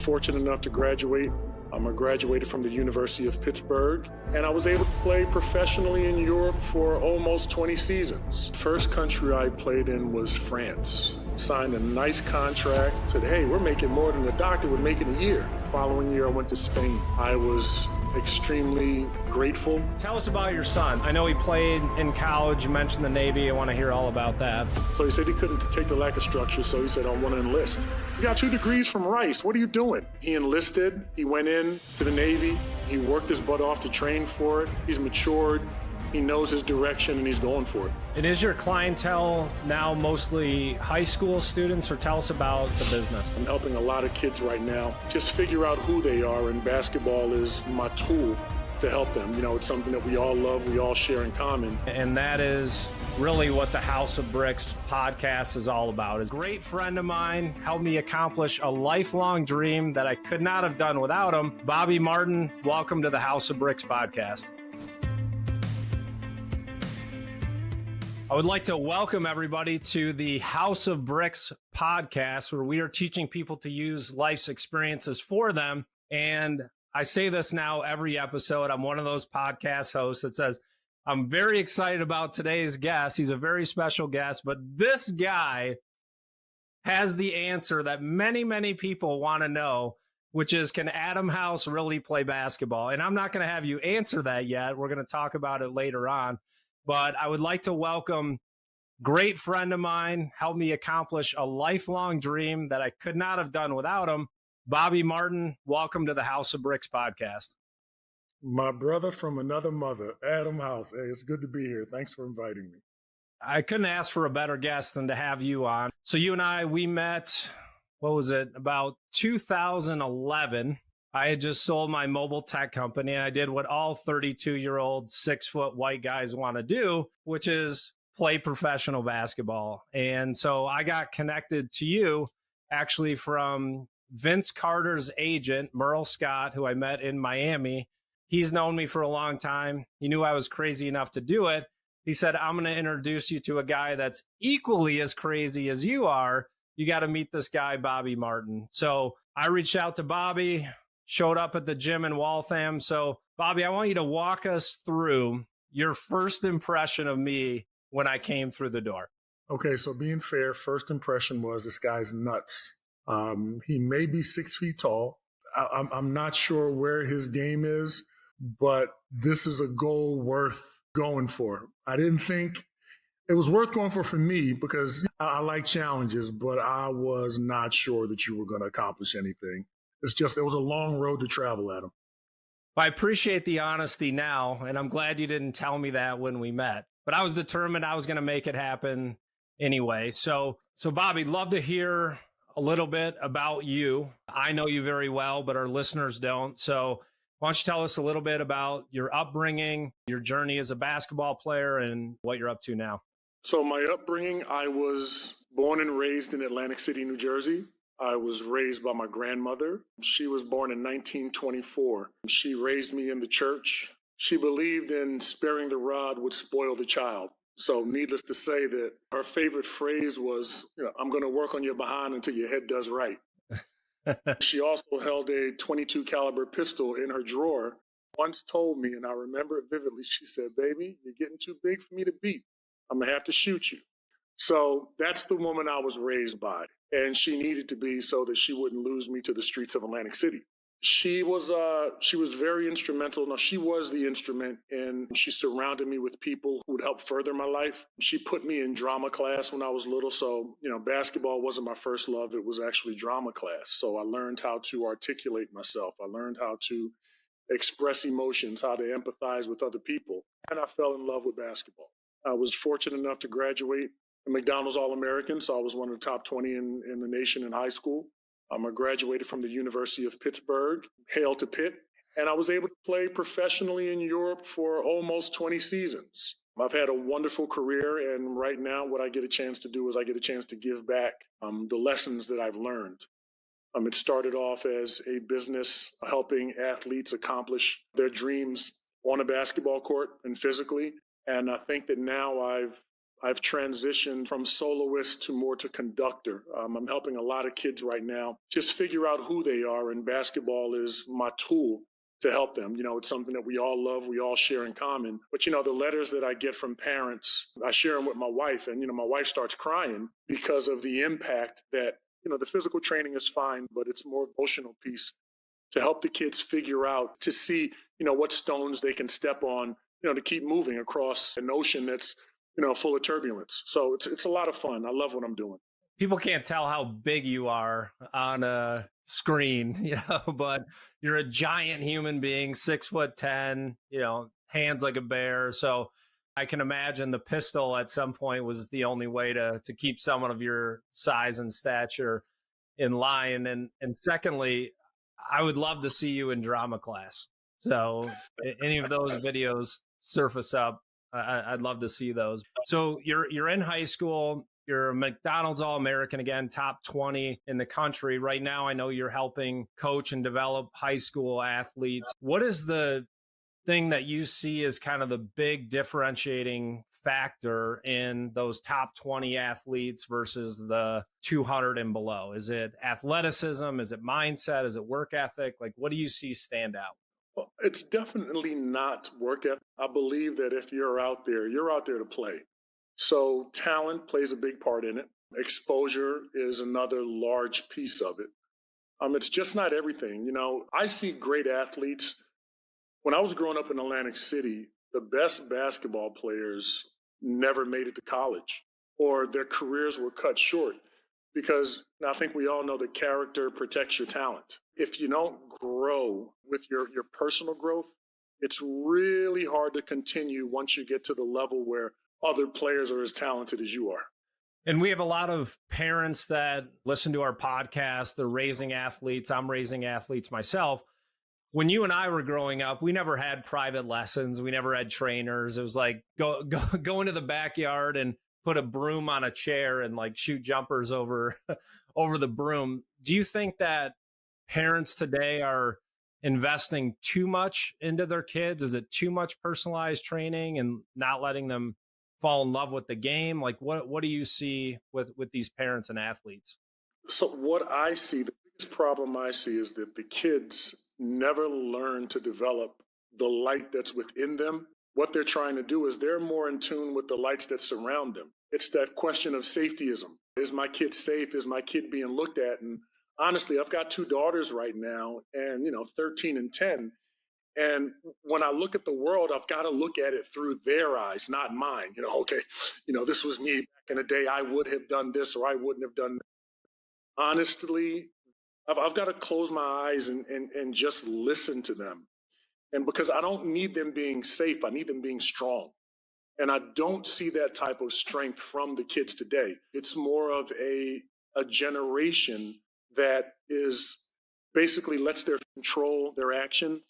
Fortunate enough to graduate. I graduated from the University of Pittsburgh, and I was able to play professionally in Europe for almost 20 seasons. First country I played in was France. Signed a nice contract, said, hey, we're making more than a doctor would make in a year. Following year, I went to Spain. I was extremely grateful. Tell us about your son. I know he played in college. You mentioned the Navy. I want to hear all about that. So he said he couldn't take the lack of structure, so he said, I want to enlist. You got 2 degrees from Rice. What are you doing? He enlisted. He went in to the Navy. He worked his butt off to train for it. He's matured. He knows his direction, and he's going for it. And is your clientele now mostly high school students, or tell us about the business? I'm helping a lot of kids right now just figure out who they are, and basketball is my tool to help them. You know, it's something that we all love, we all share in common. And that is really what the House of Bricks podcast is all about. A great friend of mine helped me accomplish a lifelong dream that I could not have done without him. Bobby Martin, welcome to the House of Bricks podcast. I would like to welcome everybody to the House of Bricks podcast, where we are teaching people to use life's experiences for them. And I say this now every episode. I'm one of those podcast hosts that says, I'm very excited about today's guest. He's a very special guest, but this guy has the answer that many, many people want to know, which is, can Adam House really play basketball? And I'm not going to have you answer that yet. We're going to talk about it later on. But I would like to welcome great friend of mine, helped me accomplish a lifelong dream that I could not have done without him. Bobby Martin, welcome to the House of Bricks podcast. My brother from another mother, Adam House. Hey, it's good to be here. Thanks for inviting me. I couldn't ask for a better guest than to have you on. So you and I, we met, what was it, about 2011. I had just sold my mobile tech company, and I did what all 32-year-old 6-foot white guys want to do, which is play professional basketball. And so I got connected to you actually from Vince Carter's agent, Merle Scott, who I met in Miami. He's known me for a long time. He knew I was crazy enough to do it. He said, I'm going to introduce you to a guy that's equally as crazy as you are. You got to meet this guy, Bobby Martin. So I reached out to Bobby, showed up at the gym in Waltham. So, Bobby, I want you to walk us through your first impression of me when I came through the door. Okay, so being fair, first impression was this guy's nuts. He may be 6 feet tall. I'm not sure where his game is, but this is a goal worth going for. I didn't think it was worth going for me because I like challenges, but I was not sure that you were going to accomplish anything. It was a long road to travel, Adam. I appreciate the honesty now, and I'm glad you didn't tell me that when we met. But I was determined I was going to make it happen anyway. So Bobby, love to hear a little bit about you. I know you very well, but our listeners don't. So why don't you tell us a little bit about your upbringing, your journey as a basketball player, and what you're up to now? So my upbringing, I was born and raised in Atlantic City, New Jersey. I was raised by my grandmother. She was born in 1924. She raised me in the church. She believed in sparing the rod would spoil the child. So needless to say that her favorite phrase was, I'm going to work on your behind until your head does right. She also held a .22 caliber pistol in her drawer. Once told me, and I remember it vividly, she said, baby, you're getting too big for me to beat. I'm going to have to shoot you. So that's the woman I was raised by. And she needed to be so that she wouldn't lose me to the streets of Atlantic City. She was very instrumental. No, she was the instrument, and she surrounded me with people who would help further my life. She put me in drama class when I was little. So, basketball wasn't my first love. It was actually drama class. So I learned how to articulate myself. I learned how to express emotions, how to empathize with other people. And I fell in love with basketball. I was fortunate enough to graduate a McDonald's All-American, so I was one of the top 20 in the nation in high school. I graduated from the University of Pittsburgh, hail to Pitt, and I was able to play professionally in Europe for almost 20 seasons. I've had a wonderful career, and right now what I get a chance to do is I get a chance to give back the lessons that I've learned. It started off as a business helping athletes accomplish their dreams on a basketball court and physically, and I think that now I've I've transitioned from soloist to more to conductor. I'm helping a lot of kids right now just figure out who they are, and basketball is my tool to help them. It's something that we all love, we all share in common. But, the letters that I get from parents, I share them with my wife, and, my wife starts crying because of the impact that, the physical training is fine, but it's more emotional piece to help the kids figure out, to see, what stones they can step on, to keep moving across an ocean that's, full of turbulence. So it's a lot of fun. I love what I'm doing. People can't tell how big you are on a screen, but you're a giant human being, 6'10", hands like a bear. So I can imagine the pistol at some point was the only way to keep someone of your size and stature in line. And secondly, I would love to see you in drama class. So any of those videos surface up, I'd love to see those. So you're in high school. You're a McDonald's All-American again, top 20 in the country. Right now, I know you're helping coach and develop high school athletes. What is the thing that you see as kind of the big differentiating factor in those top 20 athletes versus the 200 and below? Is it athleticism? Is it mindset? Is it work ethic? Like, what do you see stand out? Well, it's definitely not work ethic. I believe that if you're out there to play. So talent plays a big part in it. Exposure is another large piece of it. It's just not everything. I see great athletes. When I was growing up in Atlantic City, the best basketball players never made it to college, or their careers were cut short because I think we all know that character protects your talent. If you don't grow with your personal growth, it's really hard to continue once you get to the level where other players are as talented as you are. And we have a lot of parents that listen to our podcast. They're raising athletes. I'm raising athletes myself. When you and I were growing up, we never had private lessons. We never had trainers. It was like go into the backyard and put a broom on a chair and like shoot jumpers over the broom. Do you think that parents today are investing too much into their kids? Is it too much personalized training and not letting them fall in love with the game? Like what do you see with these parents and athletes? So what I see, the biggest problem I see is that the kids never learn to develop the light that's within them. What they're trying to do is they're more in tune with the lights that surround them. It's that question of safetyism. Is my kid safe? Is my kid being looked at? And honestly, I've got two daughters right now, and 13 and 10. And when I look at the world, I've got to look at it through their eyes, not mine. Okay, this was me back in the day. I would have done this or I wouldn't have done that. Honestly, I've got to close my eyes and just listen to them. And because I don't need them being safe, I need them being strong. And I don't see that type of strength from the kids today. It's more of a generation that is basically lets their control their actions.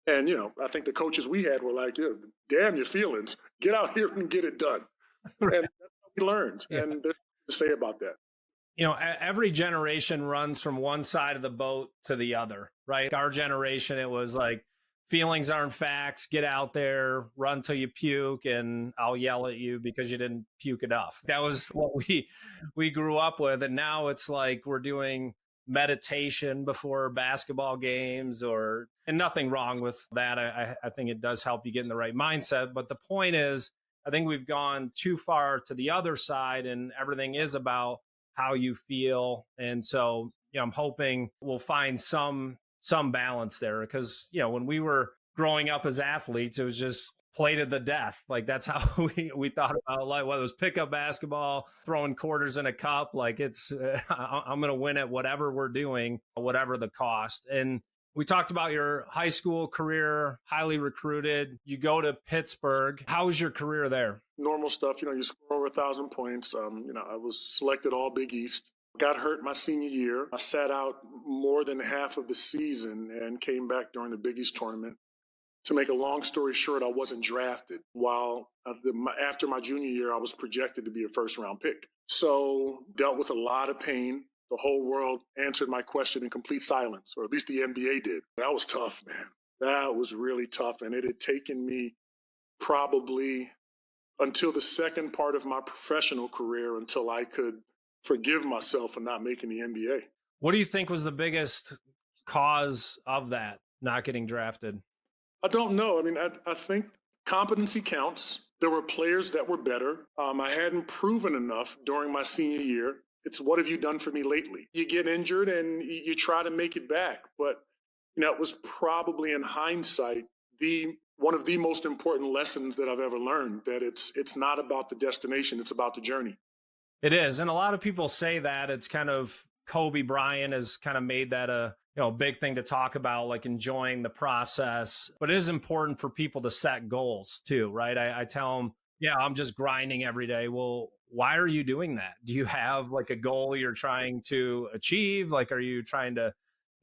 And, I think the coaches we had were like, yeah, damn your feelings. Get out here and get it done. And that's how we learned. Yeah. And there's nothing to say about that. Every generation runs from one side of the boat to the other, right? Our generation, it was like, feelings aren't facts. Get out there, run till you puke, and I'll yell at you because you didn't puke enough. That was what we grew up with. And now it's like we're doing meditation before basketball games, and nothing wrong with that. I think it does help you get in the right mindset. But the point is, I think we've gone too far to the other side, and everything is about how you feel. And so, I'm hoping we'll find some balance there, because, when we were growing up as athletes, it was just play to the death. Like that's how we thought about life, whether it was pickup basketball, throwing quarters in a cup, like it's, I'm going to win at whatever we're doing, whatever the cost. And we talked about your high school career, highly recruited. You go to Pittsburgh. How was your career there? Normal stuff. You score over 1,000 points. I was selected all Big East. Got hurt my senior year. I sat out more than half of the season and came back during the Big East tournament. To make a long story short, I wasn't drafted. While after my junior year, I was projected to be a first-round pick. So dealt with a lot of pain. The whole world answered my question in complete silence, or at least the NBA did. That was tough, man. That was really tough. And it had taken me probably until the second part of my professional career, until I could forgive myself for not making the NBA. What do you think was the biggest cause of that, not getting drafted? I don't know. I mean, I think competency counts. There were players that were better. I hadn't proven enough during my senior year. It's what have you done for me lately? You get injured and you try to make it back. But, it was probably in hindsight the one of the most important lessons that I've ever learned, that it's not about the destination, it's about the journey. It is. And a lot of people say that it's kind of Kobe Bryant has kind of made that a big thing to talk about, like enjoying the process. But it is important for people to set goals too, right? I tell them, yeah, I'm just grinding every day. Well, why are you doing that? Do you have like a goal you're trying to achieve? Like, are you trying to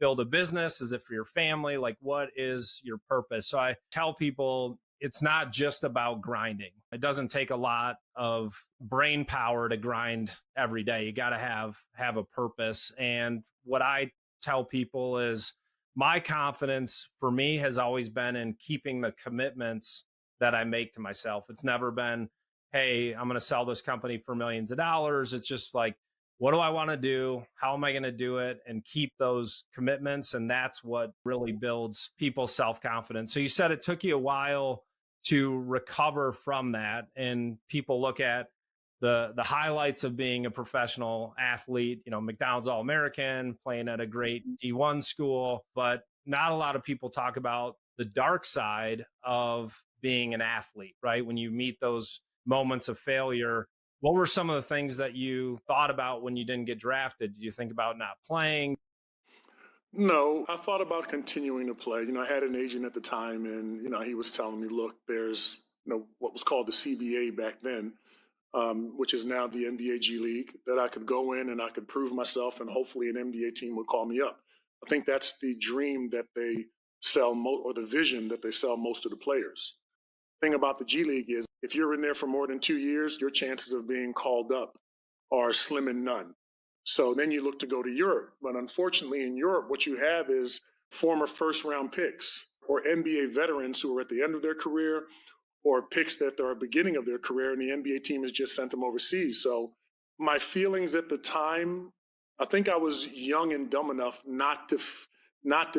build a business? Is it for your family? Like, what is your purpose? So I tell people it's not just about grinding. It doesn't take a lot of brain power to grind every day. You got to have a purpose. And what I tell people is my confidence for me has always been in keeping the commitments that I make to myself. It's never been, hey, I'm going to sell this company for millions of dollars. It's just like, what do I want to do? How am I going to do it? And keep those commitments. And that's what really builds people's self-confidence. So you said it took you a while to recover from that. And people look at the highlights of being a professional athlete, McDonald's All-American, playing at a great D1 school, but not a lot of people talk about the dark side of being an athlete, right? When you meet those moments of failure, what were some of the things that you thought about when you didn't get drafted? Did you think about not playing? No, I thought about continuing to play. I had an agent at the time, and he was telling me, look, there's what was called the CBA back then, which is now the NBA G League, that I could go in and I could prove myself, and hopefully an NBA team would call me up. I think that's the dream that they sell, or the vision that they sell most of the players. The thing about the G League is, if you're in there for more than 2 years, your chances of being called up are slim and none. So then you look to go to Europe. But unfortunately, in Europe, what you have is former first round picks or NBA veterans who are at the end of their career, or picks that are at the beginning of their career, and the NBA team has just sent them overseas. So my feelings at the time, I think I was young and dumb enough not to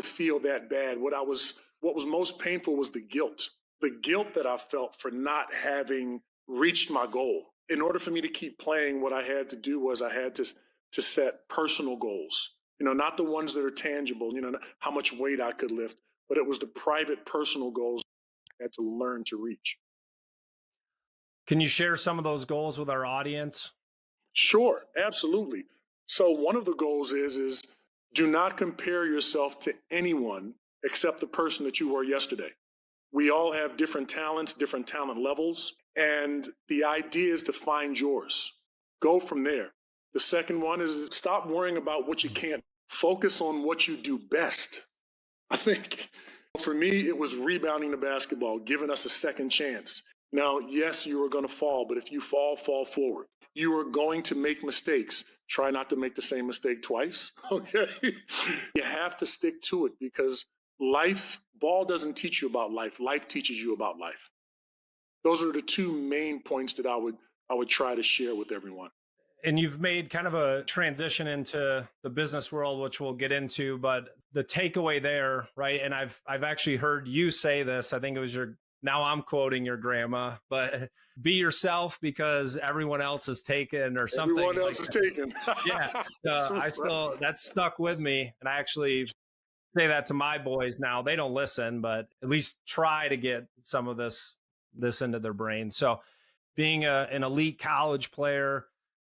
feel that bad. What was most painful was the guilt that I felt for not having reached my goal. In order for me to keep playing, what I had to do was I had to set personal goals. Not the ones that are tangible. How much weight I could lift, but it was the private, personal goals I had to learn to reach. Can you share some of those goals with our audience? Sure, absolutely. So one of the goals is do not compare yourself to anyone except the person that you were yesterday. We all have different talents, different talent levels, and the idea is to find yours. Go from there. The second one is stop worrying about what you can't. Focus on what you do best. I think for me, it was rebounding the basketball, giving us a second chance. Now, yes, you are going to fall, but if you fall, fall forward. You are going to make mistakes. Try not to make the same mistake twice. Okay. You have to stick to it, because ball doesn't teach you about life. Life teaches you about life. Those are the two main points that I would try to share with everyone. And you've made kind of a transition into the business world, which we'll get into, but the takeaway there, right? And I've actually heard you say this. I think it was now I'm quoting your grandma, but be yourself because everyone else is taken, or something. Everyone else is taken. Yeah. That's stuck with me. And I actually say that to my boys now. They don't listen, but at least try to get some of this into their brain. So being an elite college player,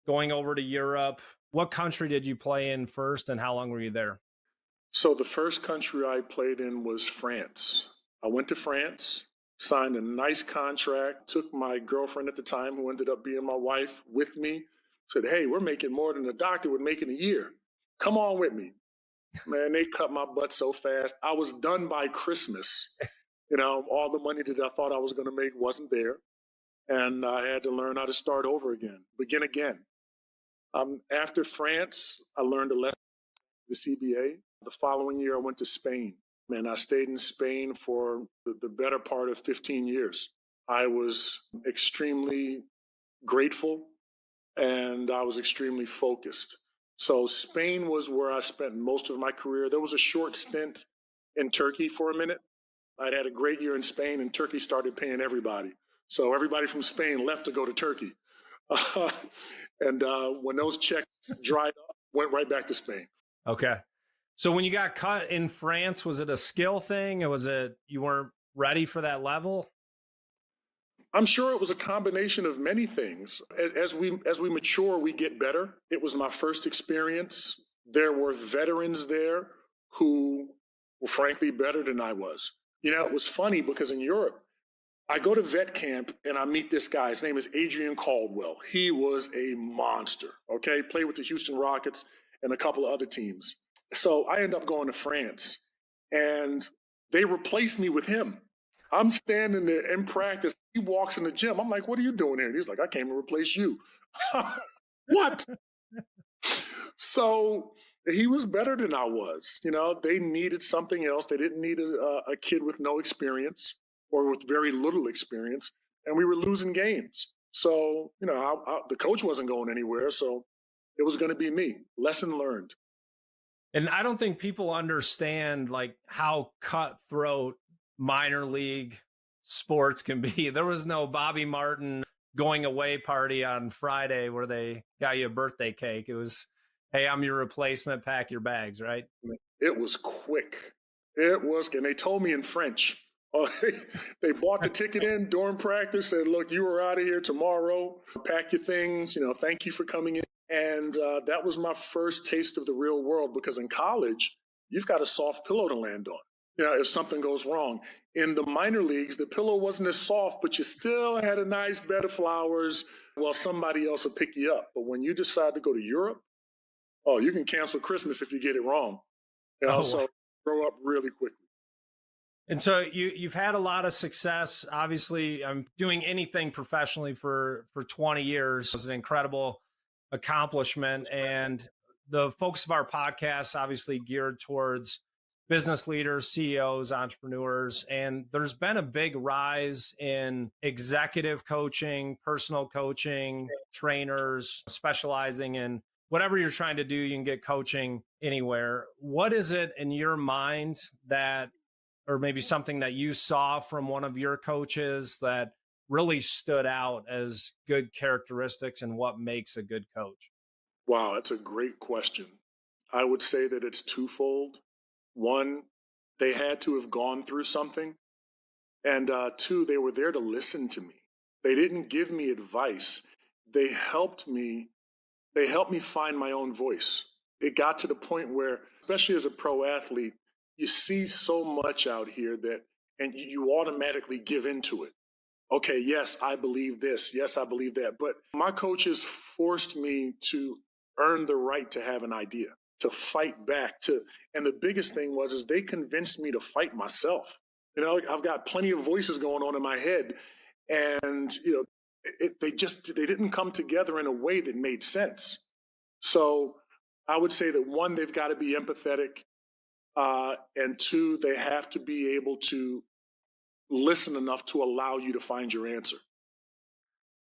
going over to Europe, what country did you play in first, and how long were you there? So the first country I played in was France. I went to France, signed a nice contract, took my girlfriend at the time, who ended up being my wife, with me, said, hey, we're making more than a doctor would make in a year. Come on with me. Man, they cut my butt so fast. I was done by Christmas. All the money that I thought I was going to make wasn't there. And I had to learn how to start over again, begin again. After France, I learned a lesson, the CBA. The following year, I went to Spain. Man, I stayed in Spain for the better part of 15 years. I was extremely grateful and I was extremely focused. So Spain was where I spent most of my career. There was a short stint in Turkey for a minute. I'd had a great year in Spain, and Turkey started paying everybody. So everybody from Spain left to go to Turkey. Uh, and when those checks dried up, went right back to Spain. Okay. So when you got cut in France, was it a skill thing or was it you weren't ready for that level? I'm sure it was a combination of many things. As we mature, we get better. It was my first experience. There were veterans there who were frankly better than I was. It was funny because in Europe, I go to vet camp and I meet this guy. His name is Adrian Caldwell. He was a monster. Okay, played with the Houston Rockets and a couple of other teams. So I end up going to France, and they replaced me with him. I'm standing there in practice. He walks in the gym. I'm like, "What are you doing here?" And he's like, "I came to replace you." What? So he was better than I was. They needed something else. They didn't need a kid with no experience or with very little experience, and we were losing games. So the coach wasn't going anywhere, so it was going to be me. Lesson learned. And I don't think people understand like how cutthroat minor league sports can be. There was no Bobby Martin going away party on Friday where they got you a birthday cake. It was, hey, I'm your replacement, pack your bags, right? It was quick. It was, and they told me in French. They bought the ticket in during practice, said, "Look, you are out of here tomorrow. Pack your things. Thank you for coming in." And that was my first taste of the real world, because in college, you've got a soft pillow to land on. If something goes wrong. In the minor leagues, the pillow wasn't as soft, but you still had a nice bed of flowers while somebody else would pick you up. But when you decide to go to Europe, oh, you can cancel Christmas if you get it wrong. So grow up really quickly. And so you've had a lot of success. Obviously, I'm doing anything professionally for 20 years. It was an incredible accomplishment. And the focus of our podcast obviously geared towards business leaders, CEOs, entrepreneurs. And there's been a big rise in executive coaching, personal coaching, trainers specializing in whatever you're trying to do. You can get coaching anywhere. What is it in your mind that, or maybe something that you saw from one of your coaches that really stood out as good characteristics and what makes a good coach? Wow, that's a great question. I would say that it's twofold. One, they had to have gone through something. And two, they were there to listen to me. They didn't give me advice. They helped me. They helped me find my own voice. It got to the point where, especially as a pro athlete, you see so much out here and you automatically give into it. Okay, yes, I believe this. Yes, I believe that. But my coaches forced me to earn the right to have an idea, to fight back, and the biggest thing is they convinced me to fight myself. I've got plenty of voices going on in my head, and they didn't come together in a way that made sense. So I would say that one, they've got to be empathetic, and two, they have to be able to listen enough to allow you to find your answer.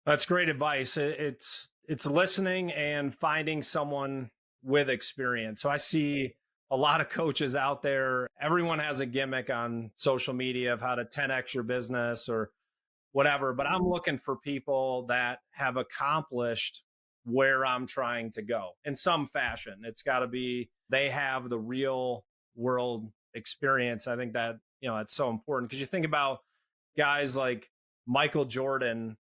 That's great advice. It's listening and finding someone with experience. So I see a lot of coaches out there. Everyone has a gimmick on social media of how to 10x your business or whatever, but I'm looking for people that have accomplished where I'm trying to go in some fashion. It's got to be, they have the real world experience. I think that, it's so important because you think about guys like Michael Jordan.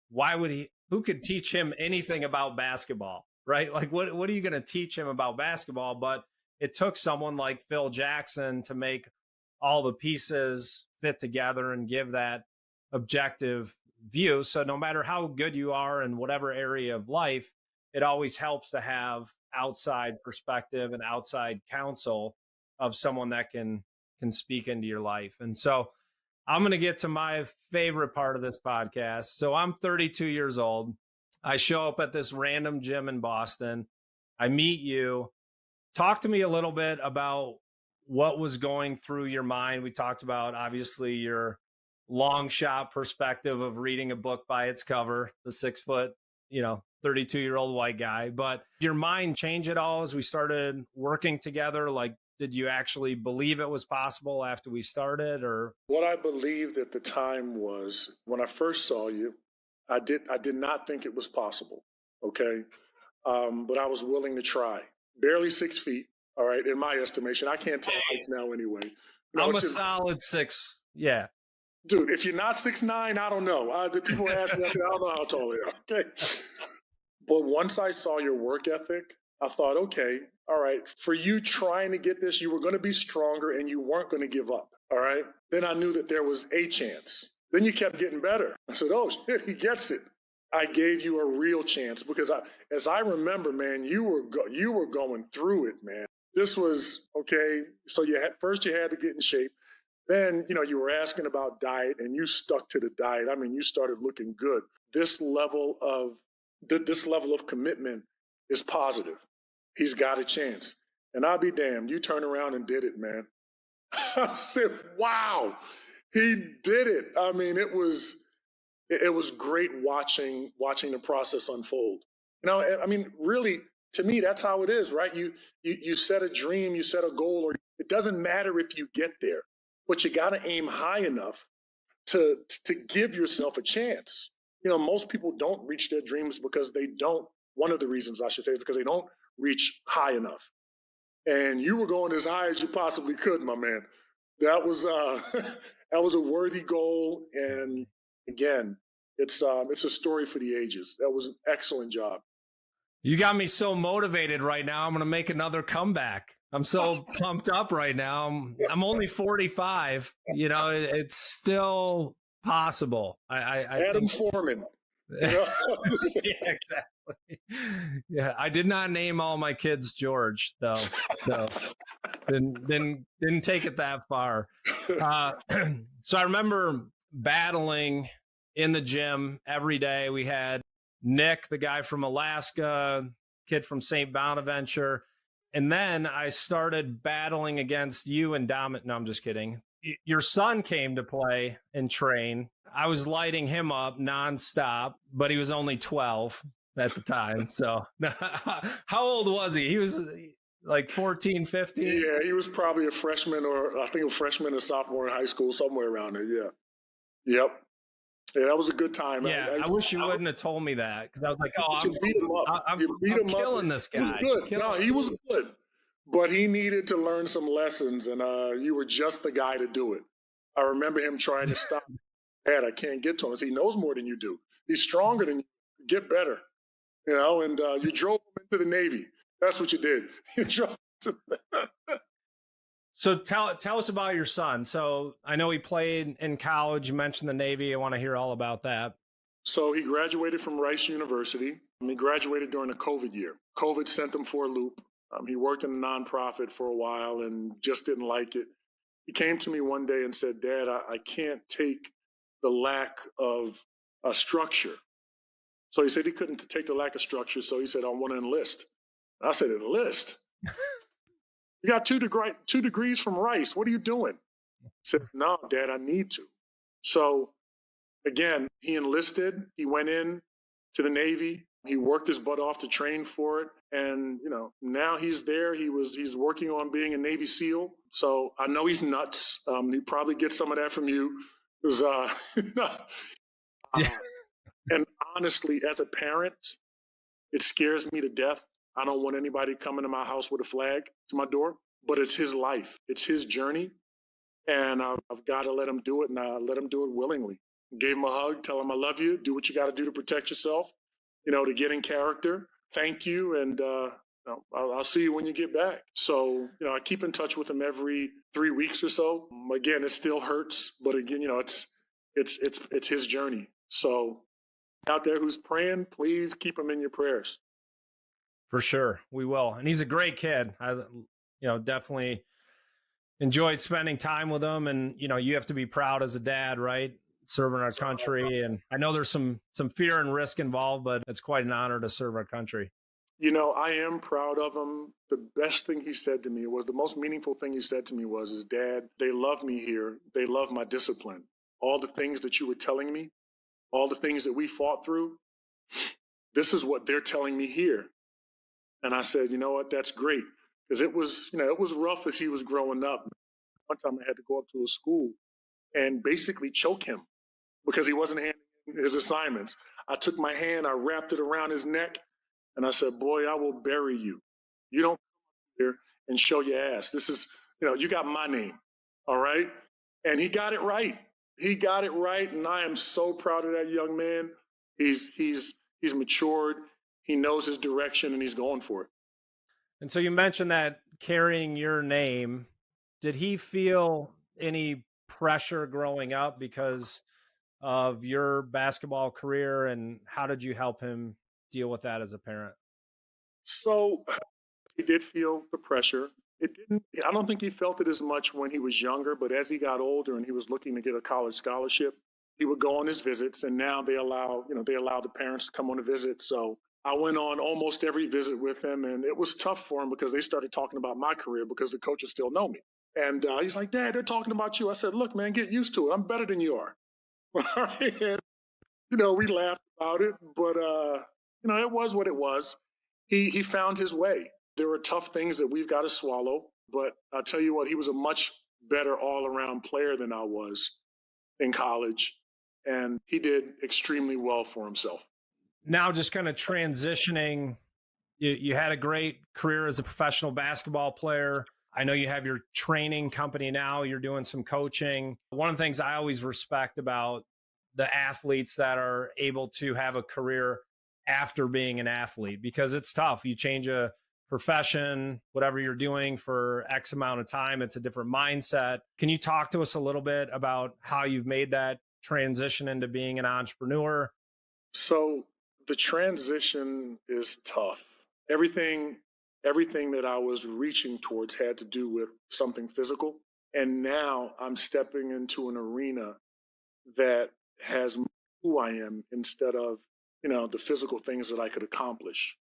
Who could teach him anything about basketball, right? Like what are you going to teach him about basketball? But it took someone like Phil Jackson to make all the pieces fit together and give that objective view. So no matter how good you are in whatever area of life, it always helps to have outside perspective and outside counsel of someone that can speak into your life. And so I'm going to get to my favorite part of this podcast. So I'm 32 years old. I show up at this random gym in Boston. I meet you. Talk to me a little bit about what was going through your mind. We talked about, obviously, your long shot perspective of reading a book by its cover, the 6 foot, 32-year-old white guy. But did your mind change at all as we started working together? Like, did you actually believe it was possible after we started, or? What I believed at the time was when I first saw you, I did not think it was possible. Okay. But I was willing to try. Barely 6 feet. All right. In my estimation, I can't tell heights now anyway. I'm a It's just, solid 6. Yeah. dude, if you're not 6'9", I don't know. The people ask me, I don't know how tall they are. Okay. But once I saw your work ethic, I thought, okay, all right, for you trying to get this, you were going to be stronger and you weren't going to give up. All right. Then I knew that there was a chance. Then you kept getting better. I said, oh, shit, he gets it. I gave you a real chance because as I remember, man, you were going through it, man. This was okay. So first you had to get in shape. Then, you were asking about diet and you stuck to the diet. I mean, you started looking good. This level of commitment is positive. He's got a chance. And I'll be damned, you turn around and did it, man. I said, wow, he did it. I mean, it was great watching the process unfold. I mean, really, to me, that's how it is, right? You set a dream, you set a goal, or it doesn't matter if you get there, but you got to aim high enough to give yourself a chance. Most people don't reach their dreams because they don't. One of the reasons I should say is because they don't reach high enough. And you were going as high as you possibly could, my man. That was that was a worthy goal, and again, it's a story for the ages. That was an excellent job. You got me so motivated right now. I'm going to make another comeback. I'm so pumped up right now. I'm only 45. It's still possible. I Adam Foreman. Yeah, exactly. Yeah, I did not name all my kids George, though. So didn't take it that far. So I remember battling in the gym every day. We had Nick, the guy from Alaska, kid from St. Bonaventure. And then I started battling against you and Dominic. No, I'm just kidding. Your son came to play and train. I was lighting him up nonstop, but he was only 12 at the time. So how old was he? He was like 14, 15? Yeah, he was probably a freshman or I think a freshman or sophomore in high school, somewhere around there. Yeah. Yep. Yeah, that was a good time. Yeah, I wish you wouldn't have told me that because I was like, oh, I'm killing this guy. He was good. No, he was good. But he needed to learn some lessons, and you were just the guy to do it. I remember him trying to stop. Dad, I can't get to him. He knows more than you do. He's stronger than you. Get better. And you drove him into the Navy. That's what you did. You drove to So tell us about your son. So I know he played in college. You mentioned the Navy. I want to hear all about that. So he graduated from Rice University. He graduated during the COVID year. COVID sent him for a loop. He worked in a nonprofit for a while and just didn't like it. He came to me one day and said, Dad, I can't take the lack of a structure. So he said he couldn't take the lack of structure. So he said, I want to enlist. I said, enlist? You got two degrees from Rice. What are you doing? He said, no, Dad, I need to. So again, he enlisted. He went in to the Navy. He worked his butt off to train for it. And, now he's there. He's working on being a Navy SEAL. So I know he's nuts. He probably gets some of that from you. And honestly, as a parent, it scares me to death. I don't want anybody coming to my house with a flag to my door, but it's his life. It's his journey. And I've got to let him do it, and I let him do it willingly. Gave him a hug, tell him I love you, do what you got to do to protect yourself, to get in character. Thank you, and I'll see you when you get back. So, I keep in touch with him every 3 weeks or so. Again, it still hurts, but again, it's his journey. So, out there who's praying, please keep him in your prayers. For sure, we will. And he's a great kid. I, definitely enjoyed spending time with him. And, you have to be proud as a dad, right? Serving our country. And I know there's some fear and risk involved, but it's quite an honor to serve our country. I am proud of him. The best thing he said to me was the most meaningful thing he said to me was, Dad, they love me here. They love my discipline. all the things that you were telling me, all the things that we fought through, this is what they're telling me here. And I said, you know what, that's great. Because it was rough as he was growing up. One time I had to go up to a school and basically choke him because he wasn't handing his assignments. I took my hand, I wrapped it around his neck, and I said, boy, I will bury you. You don't come here and show your ass. This is, you got my name. All right. And he got it right. He got it right. And I am so proud of that young man. He's matured. He knows his direction and he's going for it. And so you mentioned that carrying your name, did he feel any pressure growing up because of your basketball career, and how did you help him deal with that as a parent? So he did feel the pressure. I don't think he felt it as much when he was younger, but as he got older and he was looking to get a college scholarship, he would go on his visits, and now they allow the parents to come on a visit. So I went on almost every visit with him, and it was tough for him because they started talking about my career because the coaches still know me. And he's like, Dad, they're talking about you. I said, look, man, get used to it. I'm better than you are. All right. And, we laughed about it, but, it was what it was. He found his way. There were tough things that we've got to swallow, but I'll tell you what, he was a much better all-around player than I was in college, and he did extremely well for himself. Now just kind of transitioning, you had a great career as a professional basketball player. I know you have your training company now. You're doing some coaching. One of the things I always respect about the athletes that are able to have a career after being an athlete, because it's tough. You change a profession, whatever you're doing for X amount of time, it's a different mindset. Can you talk to us a little bit about how you've made that transition into being an entrepreneur? So the transition is tough. Everything that I was reaching towards had to do with something physical. And now I'm stepping into an arena that has who I am instead of, the physical things that I could accomplish.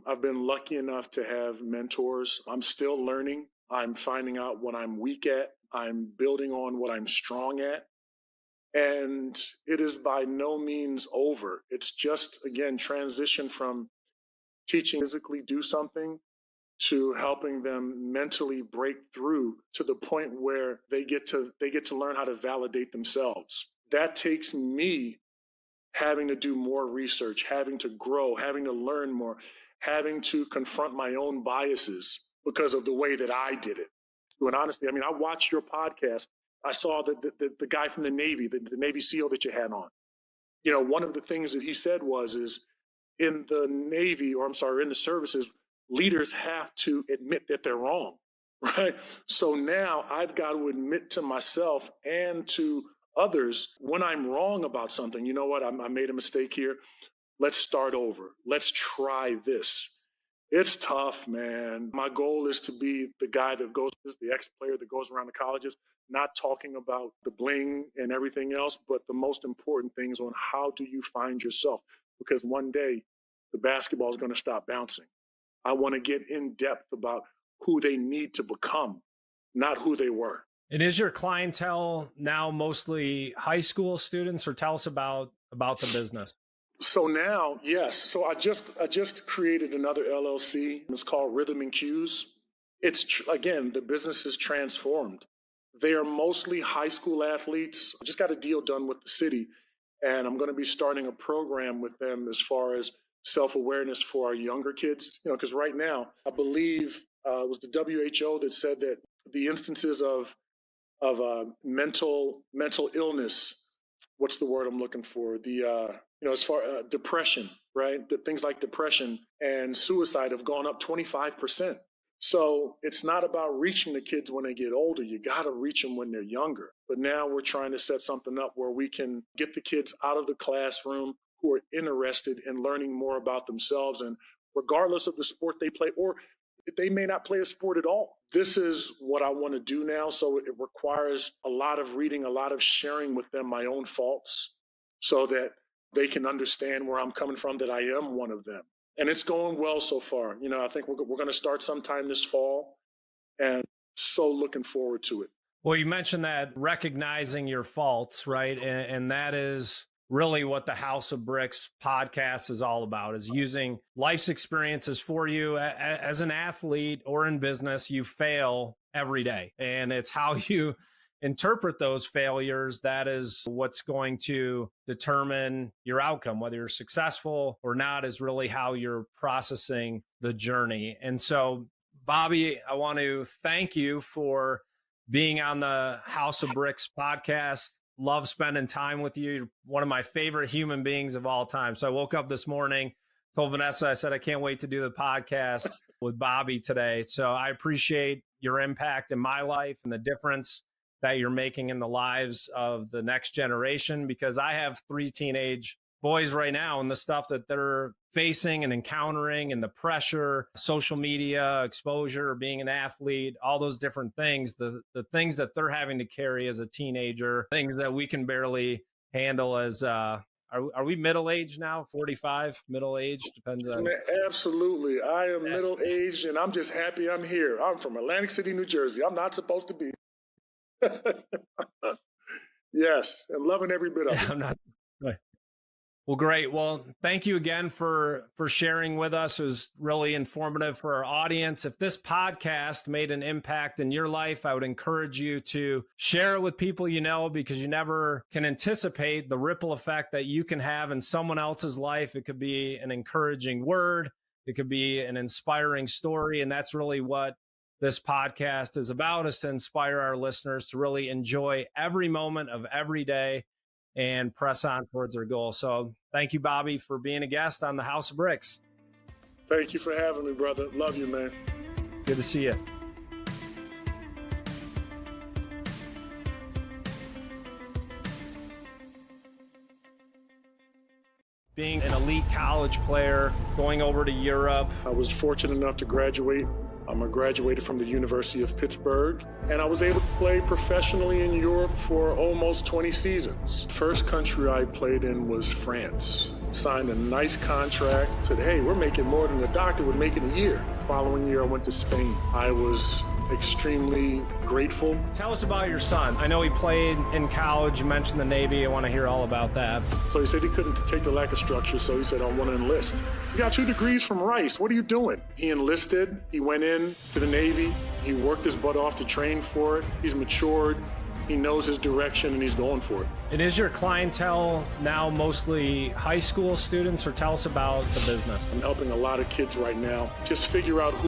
I've been lucky enough to have mentors. I'm still learning. I'm finding out what I'm weak at. I'm building on what I'm strong at. And it is by no means over. It's just, again, transition from teaching physically do something to helping them mentally break through to the point where they get to learn how to validate themselves. That takes me having to do more research, having to grow, having to learn more, having to confront my own biases because of the way that I did it. And honestly, I watched your podcast. I saw the guy from the Navy, the Navy SEAL that you had on. One of the things that he said is in the Navy, or I'm sorry, in the services, leaders have to admit that they're wrong, right? So now I've got to admit to myself and to others when I'm wrong about something. You know what? I made a mistake here. Let's start over. Let's try this. It's tough, man. My goal is to be the guy that goes, the ex-player that goes around the colleges, not talking about the bling and everything else, but the most important things on how do you find yourself? Because one day the basketball is going to stop bouncing. I want to get in depth about who they need to become, not who they were. And is your clientele now mostly high school students, or tell us about the business? So now, yes. So I just created another LLC. It's called Rhythm and Cues. Again, the business has transformed. They are mostly high school athletes. I just got a deal done with the city, and I'm going to be starting a program with them as far as self-awareness for our younger kids. Because right now, I believe it was the WHO that said that the instances of mental illness, what's the word I'm looking for? As far depression, right? Things like depression and suicide have gone up 25%. So it's not about reaching the kids when they get older. You got to reach them when they're younger. But now we're trying to set something up where we can get the kids out of the classroom who are interested in learning more about themselves, and regardless of the sport they play, or they may not play a sport at all. This is what I want to do now. So it requires a lot of reading, a lot of sharing with them my own faults so that they can understand where I'm coming from, that I am one of them. And it's going well so far. I think we're going to start sometime this fall, and so looking forward to it. Well, you mentioned that recognizing your faults, right? And that is really what the House of Bricks podcast is all about, is using life's experiences for you. As an athlete or in business, you fail every day. And it's how you interpret those failures that is what's going to determine your outcome. Whether you're successful or not is really how you're processing the journey. And so, Bobby, I want to thank you for being on the House of Bricks podcast. Love spending time with you. You're one of my favorite human beings of all time. So I woke up this morning, told Vanessa, I said, I can't wait to do the podcast with Bobby today. So I appreciate your impact in my life and the difference that you're making in the lives of the next generation, because I have 3 teenage boys right now, and the stuff that they're facing and encountering and the pressure, social media exposure, being an athlete, all those different things, the things that they're having to carry as a teenager, things that we can barely handle as are we middle-aged now? 45, middle-aged? Depends on. Absolutely. I am middle-aged, and I'm just happy I'm here. I'm from Atlantic City, New Jersey. I'm not supposed to be. Yes, and loving every bit of it. I'm not. Right. Well, great. Well, thank you again for sharing with us. It was really informative for our audience. If this podcast made an impact in your life, I would encourage you to share it with people you know, because you never can anticipate the ripple effect that you can have in someone else's life. It could be an encouraging word. It could be an inspiring story. And that's really what this podcast is about, is to inspire our listeners to really enjoy every moment of every day and press on towards their goal. So thank you, Bobby, for being a guest on the House of Bricks. Thank you for having me, brother. Love you, man. Good to see you. Being an elite college player, going over to Europe. I was fortunate enough to graduate. I graduated from the University of Pittsburgh, and I was able to play professionally in Europe for almost 20 seasons. First country I played in was France. Signed a nice contract, said, hey, we're making more than a doctor would make in a year. Following year, I went to Spain. I was extremely grateful. Tell us about your son. I know he played in college. You mentioned the Navy. I want to hear all about that. So he said he couldn't take the lack of structure, so he said, I want to enlist. You got 2 degrees from Rice. What are you doing? He enlisted. He went in to the Navy. He worked his butt off to train for it. He's matured. He knows his direction, and he's going for it. And is your clientele now mostly high school students, or tell us about the business? I'm helping a lot of kids right now just figure out who